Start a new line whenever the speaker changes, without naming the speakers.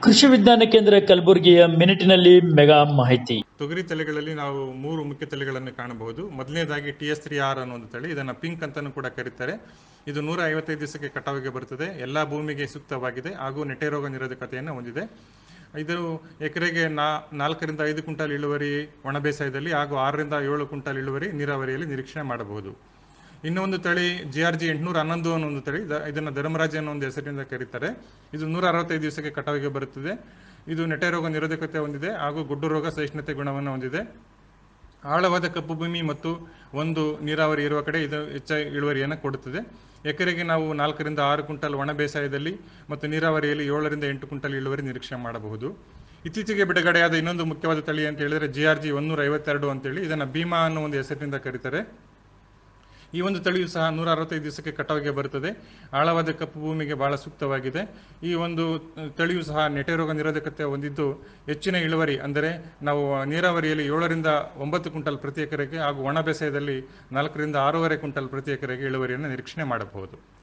ಕೃಷಿ ವಿಜ್ಞಾನ ಕೇಂದ್ರ ಕಲಬುರಗಿಯ ಮಿನಿಟಿನಲ್ಲಿ ಮೆಗಾ ಮಾಹಿತಿ.
ತೊಗರಿ ತಳಿಗಳಲ್ಲಿ ನಾವು 3 ಮುಖ್ಯ ತಳಿಗಳನ್ನು ಕಾಣಬಹುದು. ಮೊದಲನೇದಾಗಿ TS3R ಅನ್ನೋ ಒಂದು ತಳಿ, ಇದನ್ನು ಪಿಂಕ್ ಅಂತಾನೂ ಕೂಡ ಕರೀತಾರೆ. ಇದು 155 ದಿವಸಕ್ಕೆ ಕಟಾವಿಗೆ ಬರುತ್ತದೆ. ಎಲ್ಲ ಭೂಮಿಗೆ ಸೂಕ್ತವಾಗಿದೆ ಹಾಗೂ ನೆಟ್ಟೆ ರೋಗ ನಿರೋಧಕತೆಯನ್ನು ಹೊಂದಿದೆ. ಇದು ಎಕರೆಗೆ 4 ರಿಂದ 5 ಕ್ವಿಂಟಾಲ್ ಇಳುವರಿ ಒಣ ಬೇಸಾಯದಲ್ಲಿ ಹಾಗೂ 6 ರಿಂದ 7 ಕ್ವಿಂಟಾಲ್ ಇಳುವರಿ ನೀರಾವರಿಯಲ್ಲಿ ನಿರೀಕ್ಷಣೆ ಮಾಡಬಹುದು. ಇನ್ನೂ ಒಂದು ತಳಿ GRG 811 ಅನ್ನೋ ಒಂದು ತಳಿ, ಇದನ್ನು ಧರ್ಮರಾಜ ಅನ್ನೋ ಒಂದು ಹೆಸರಿನಿಂದ ಕರೀತಾರೆ. ಇದು 165 ದಿವಸಕ್ಕೆ ಕಟಾವಿಗೆ ಬರುತ್ತದೆ. ಇದು ನೆಟ್ಟೆ ರೋಗ ನಿರೋಧಕತೆ ಹೊಂದಿದೆ ಹಾಗೂ ಗುಡ್ಡು ರೋಗ ಸಹಿಷ್ಣುತೆ ಗುಣವನ್ನು ಹೊಂದಿದೆ. ಆಳವಾದ ಕಪ್ಪು ಭೂಮಿ ಮತ್ತು ಒಂದು ನೀರಾವರಿ ಇರುವ ಕಡೆ ಇದು ಹೆಚ್ಚಾಗಿ ಇಳುವರಿಯನ್ನು ಕೊಡುತ್ತದೆ. ಎಕರೆಗೆ ನಾವು 4 ರಿಂದ 6 ಕ್ವಿಂಟಾಲ್ ಒಣ ಬೇಸಾಯದಲ್ಲಿ ಮತ್ತು ನೀರಾವರಿಯಲ್ಲಿ 7 ರಿಂದ 8 ಕ್ವಿಂಟಾಲ್ ಇಳುವರಿ ನಿರೀಕ್ಷೆ ಮಾಡಬಹುದು. ಇತ್ತೀಚೆಗೆ ಬಿಡುಗಡೆಯಾದ ಇನ್ನೊಂದು ಮುಖ್ಯವಾದ ತಳಿ ಅಂತ ಹೇಳಿದರೆ GRG 152 ಅಂತೇಳಿ, ಇದನ್ನು ಭೀಮಾ ಅನ್ನೋ ಒಂದು ಹೆಸರಿನಿಂದ ಕರೀತಾರೆ. ಈ ಒಂದು ತಳಿಯು ಸಹ 165 ದಿವಸಕ್ಕೆ ಕಟಾವಿಗೆ ಬರುತ್ತದೆ. ಆಳವಾದ ಕಪ್ಪು ಭೂಮಿಗೆ ಬಹಳ ಸೂಕ್ತವಾಗಿದೆ. ಈ ಒಂದು ತಳಿಯು ಸಹ ನೆಟ್ಟೆ ರೋಗ ನಿರೋಧಕತೆ ಹೊಂದಿದ್ದು ಹೆಚ್ಚಿನ ಇಳುವರಿ, ಅಂದರೆ ನಾವು ನೀರಾವರಿಯಲ್ಲಿ 7 ರಿಂದ 9 ಕ್ವಿಂಟಾಲ್ ಪ್ರತಿ ಎಕರೆಗೆ ಹಾಗೂ ಒಣ ಬೇಸಾಯದಲ್ಲಿ 4 ರಿಂದ 6.5 ಕ್ವಿಂಟಾಲ್ ಪ್ರತಿ ಎಕರೆಗೆ ಇಳುವರಿಯನ್ನು ನಿರೀಕ್ಷಣೆ ಮಾಡಬಹುದು.